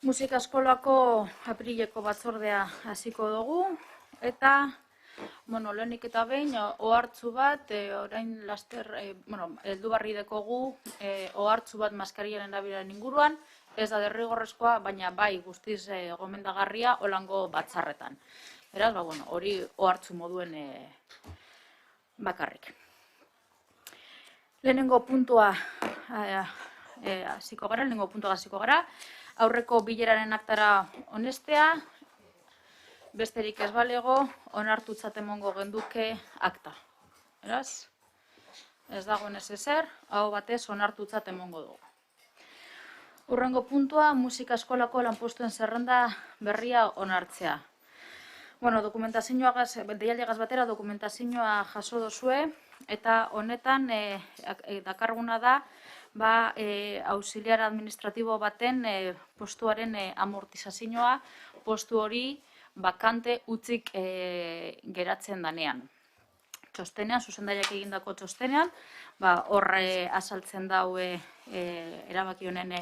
Musika eskolako aprileko batzordea hasiko dugu, eta lehenik eta behin ohartzu bat, orain laster, heldu barri dekogu ohartzu bat maskariaren erabileren inguruan, ez da derrigorrezkoa, baina bai guztiz gomendagarria holango batzarretan. Beraz, hori ohartzu moduen bakarrik. Lehenengo puntua hasiko gara, aurreko bileraren aktara onestea, besterik ez balego, onartutzat emongo genduke akta. Beraz, ez dagoen ez ezer, hau batez onartutzat emongo dugu. Hurrengo puntua, musika eskolako lanpostuen zerrenda berria onartzea. Deialdiagaz batera dokumentazioa jaso dozue, eta honetan dakarguna da, auxiliar administratibo baten postuaren amortizazioa, postu hori bakante utzik geratzen danean. Txostenean, zuzendariak egindako txostenean, horre azaltzen daue erabaki honen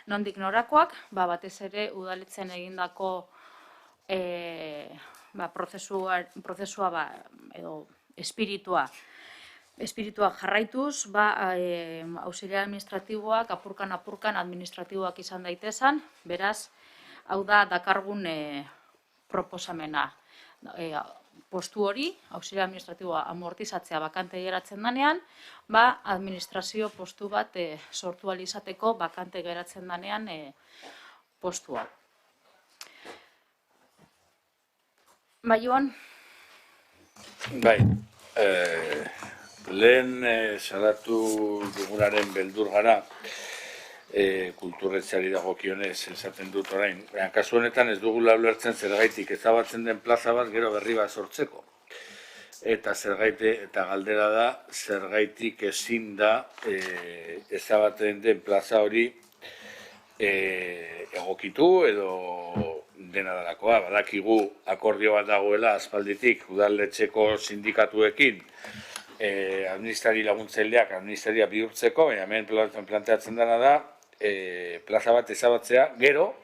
nondik norakoak, batez ere udaletzen egindako prozesua edo espiritua jarraituz, auxiliar administratiboak apurkan administratiboak izan daitezan, beraz, hau da dakargun proposamena. Postu hori, auxiliar administratiboa amortizatzea bakante geratzen danean, administrazio postu bat sortu ahal izateko bakante geratzen danean postua. Joan? Bai, lehen salatu dugunaren beldur gara, kulturretzeari dagokionez esaten dut orain. Kasu honetan ez dugula ulertzen zergaitik ezabatzen den plaza bat gero berri bat sortzeko. Eta galdera da, zergaitik ezin da ezabatzen den plaza hori egokitu edo dena dalakoa. Badakigu akordio bat dagoela aspalditik udaletxeko sindikatuekin administrari laguntzaileak administraria bihurtzeko, hemen planteatzen dena da plaza bat ezabatzea gero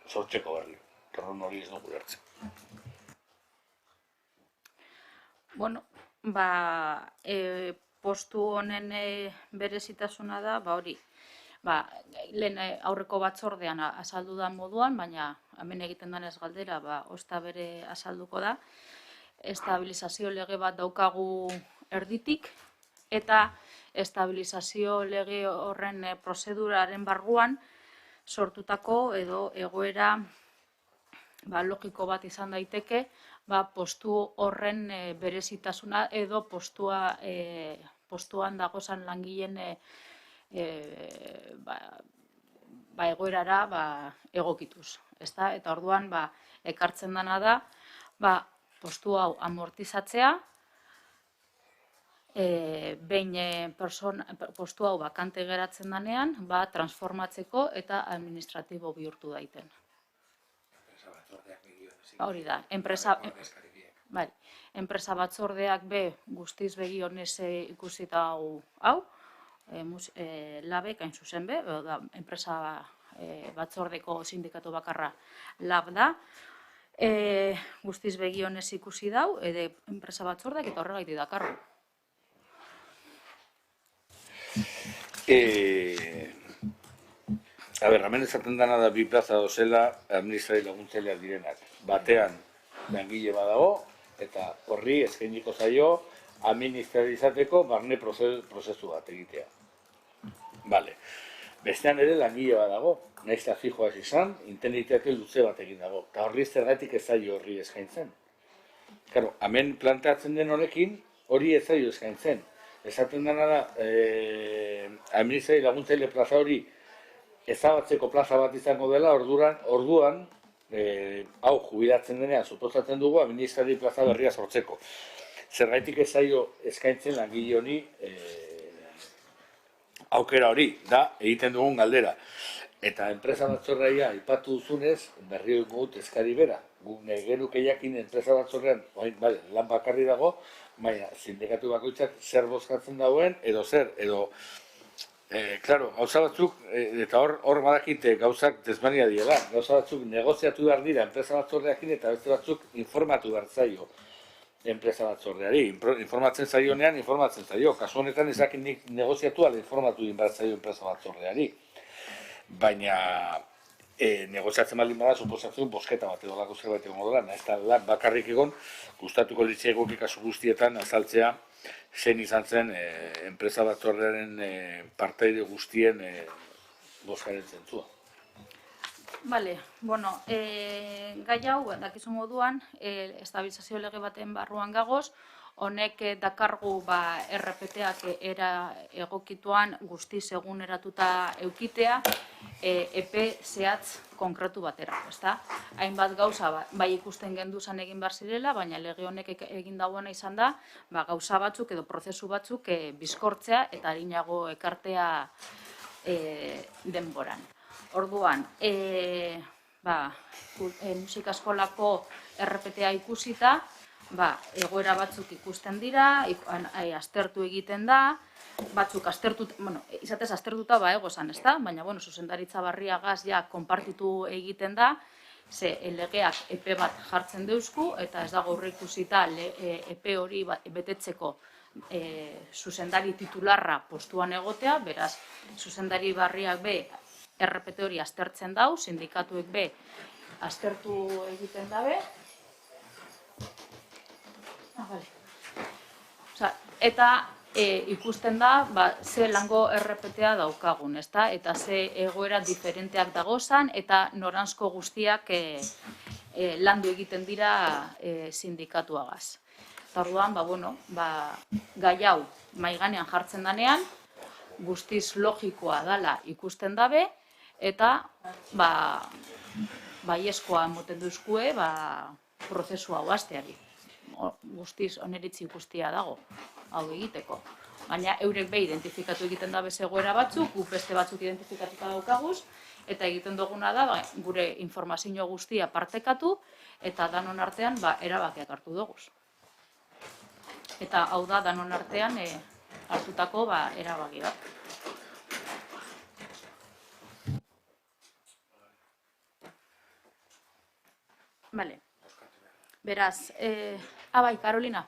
sortzeko berri. Torron hori ez dugu lertzen. Postu honen berezitasuna da, hori. Lehen aurreko batzordean azaldu da moduan, baina hemen egiten denez galdera, osta bere azalduko da. Estabilizazio lege bat daukagu erditik, eta estabilizazio lege horren prozeduraren barruan sortutako edo egoera logiko bat izan daiteke, postu horren berezitasuna edo postuan dagozan langileen egoerara egokituz. Eta orduan ekartzen dena da, postu hau amortizatzea, behin postu hau bakante geratzen danean, transformatzeko eta administratibo bihurtu daiten. Hori da, enpresa batzordeak guztiz begionez ikusita hau, labek hain zuzen enpresa batzordeko sindikatu bakarra lab da, guztiz begionez ikusi dau, enpresa batzordeak eta horregaitik dakarru. Hemen esaten dena da bi plaza dozela administrari laguntzaileak direnak. Batean langile badago eta horri eskainiko zaio administrarizateko barne prozesu bat egitea. Bestean ere langile badago, nahiz eta fijoaz izan, intenditate luze bat egin dago. Eta horri zergatik ez zaio horri eskaintzen. Hemen planteatzen den honekin hori ez zaio eskaintzen. Esaten dena da, administrari laguntzaile plaza hori ezabatzeko plaza bat izango dela, orduan, hau jubilatzen denean, suposatzen dugu, administrari plaza berria sortzeko. Zergaitik ez zaio eskaintzen langile honi aukera hori, da, egiten dugun galdera. Eta enpresa batzorraia aipatu duzunez, berri dut eskari bera. Geruke jakin enpresa batzorrean, lan bakarri dago, baina sindikatu bakoitzak zer bozkatzen dauen, edo Claro, gauza batzuk, eta hor badakite gauzak desmania diela, gauza batzuk negoziatu behar dira enpresa batzordeakin eta beste batzuk informatu behar zaio enpresa batzordeari. Informatzen zaionean, informatzen zaio. Kasu honetan ezakin nik negoziatu ala informatu din behar zaio enpresa batzordeari. Baina negoziatzen baldin bada, suposatzen bosketa bat edo lako zerbait egongo dela, ez da bakarrik egon, gustatuko litzaiguke kasu guztietan azaltzea zein izan zen enpresa batzordearen partaide guztien boskaren zentzua. Bale, bueno, gai hau, dakizu moduan, estabilizazio lege baten barruan gagoz, honek dakargu RPT-ak era egokituan guztiz eguneratuta eukitea, epe zehatz konkretu batera, ezta? Hainbat gauza bai ikusten genduzan egin behar zirela, baina lege honek egin dauena izan da, gauza batzuk edo prozesu batzuk bizkortzea eta arinago ekartea denboran. Orduan, musika eskolako RPT-a ikusita, egoera batzuk ikusten dira, aztertu egiten da, batzuk izatez aztertuta egosan, ez da? Baina, zuzendaritza barriagaz ja konpartitu egiten da, ze legeak epe bat jartzen deuzku, eta ez dago aurreikusita epe hori betetzeko zuzendari titularra postuan egotea, beraz, zuzendari barriak be, RPT hori aztertzen dau, sindikatuek be aztertu egiten dabe. Eta ikusten da, ze lango RPT-a daukagun, eta ze egoera diferenteak dagozan, eta noranzko guztiak landu egiten dira sindikatuagaz. Eta orduan, gai hau maiganean jartzen danean, guztiz logikoa dala ikusten dabe, eta baiezkoa moten duzkue prozesu hau hasteari. Guztiz oneritzi guztia dago, hau egiteko. Baina eurek be identifikatu egiten dabe egoera batzuk, guk beste batzuk identifikatuta daukaguz, eta egiten duguna da gure informazio guztia partekatu, eta danon artean erabakiak hartu duguz. Eta hau da danon artean hartutako erabaki bat. Vale. Beraz, Carolina,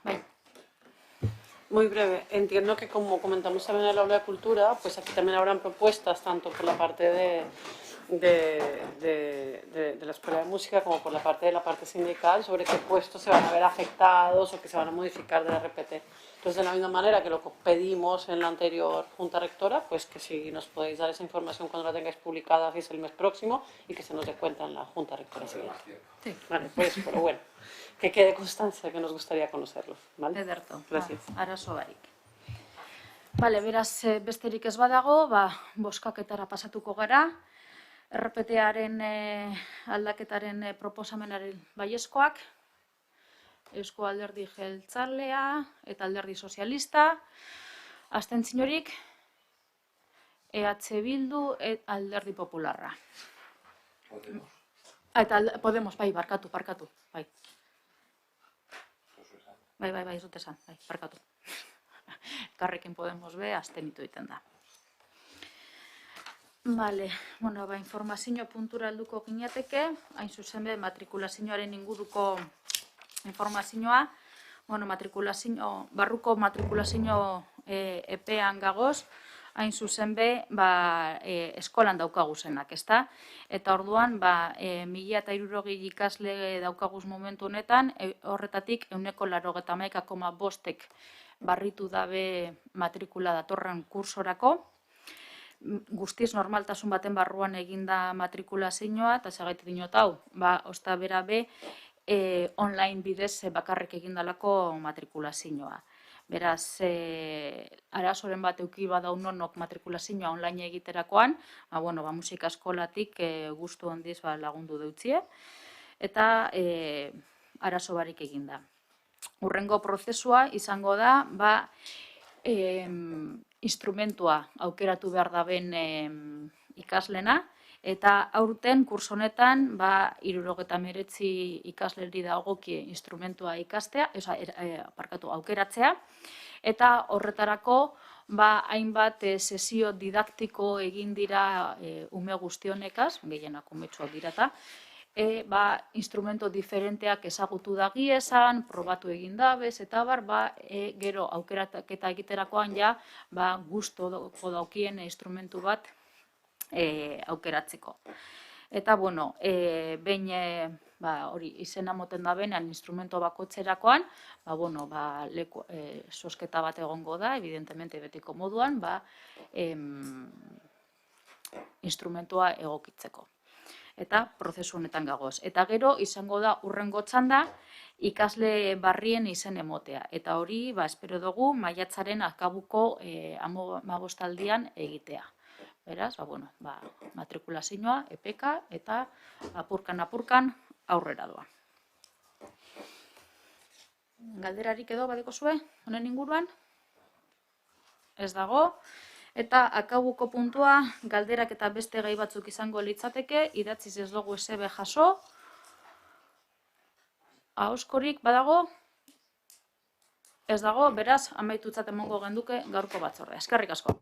Muy breve. Entiendo que, como comentamos también en el aula de cultura, pues aquí también habrán propuestas tanto por la parte de la escuela de música como por la parte sindical sobre qué puestos se van a ver afectados o que se van a modificar de la RPT. Entonces, de la misma manera que lo pedimos en la anterior Junta Rectora, pues que si nos podéis dar esa información cuando la tengáis publicada, hacéis el mes próximo y que se nos dé cuenta en la Junta Rectora siguiente. Sí. Vale, pues, pero bueno, que quede constancia que nos gustaría conocerlo, ¿vale? Ederto. Gracias. Arazo barik. Bale, beraz, besterik ez badago, boskaketara pasatuko gara. RPT-aren aldaketaren proposamenaren baiezkoak, Eusko Alderdi Jeltzalea eta Alderdi Sozialista, abstentziorik, EH Bildu eta Alderdi Popularra. Podemos. Eta Podemos, barkatu. Bai, ez dut esan, barkatu. Karrekin Podemos be, abstenitu egiten da. Bale, informazio puntura helduko ginateke, hain zuzen be, matrikulazioaren inguruko informazioa, barruko matrikulazio epean gagoz, hain zuzen be, eskolan daukaguzenak, ezta? Eta orduan, 1.360 ikasle daukaguz momentu honetan, horretatik 89,5% barritu dabe matrikula datorren kursorako, guztiz normaltasun baten barruan eginda matrikulazioa, eta segaitik dinot hau, osta bera be, online bidez bakarrik egindalako matrikulazioa. Beraz, arazoren bat euki badaunonok matrikulazioa online egiterakoan, musika eskolatik gustu handiz lagundu deutzie, eta arazo barik eginda. Hurrengo prozesua izango da, instrumentua aukeratu behar daben ikaslena, eta aurten kurso honetan 79 ikasleri dagokie instrumentua ikastea, aukeratzea, eta horretarako hainbat sesio didaktiko egin dira ume guztionekaz, gehienak umetsuak dirata, instrumento diferenteak ezagutu dagiezan, probatu egin dabez, eta gero aukeraketa egiterakoan gustoko daukien instrumentu bat aukeratzeko. Eta, behin hori izena moten da benean instrumento bakotzerakoan, sosketa bat egongo da, evidentemente betiko moduan, instrumentua egokitzeko. Eta prozesu honetan gagoz. Eta gero izango da urrengo txanda ikasle barrien izen emotea. Eta hori, espero dugu, maiatzaren akabuko 15aldian egitea. Beraz, matrikulazioa, epeka eta apurkan aurrera doa. Galderarik edo badeko zue, honen inguruan? Ez dago. Eta akabuko puntua, galderak eta beste gai batzuk izango litzateke, idatziz ez dugu esebe jaso. Ahoskorik badago? Ez dago, beraz, amaitutzat emongo genduke gaurko batzordea. Eskerrik asko.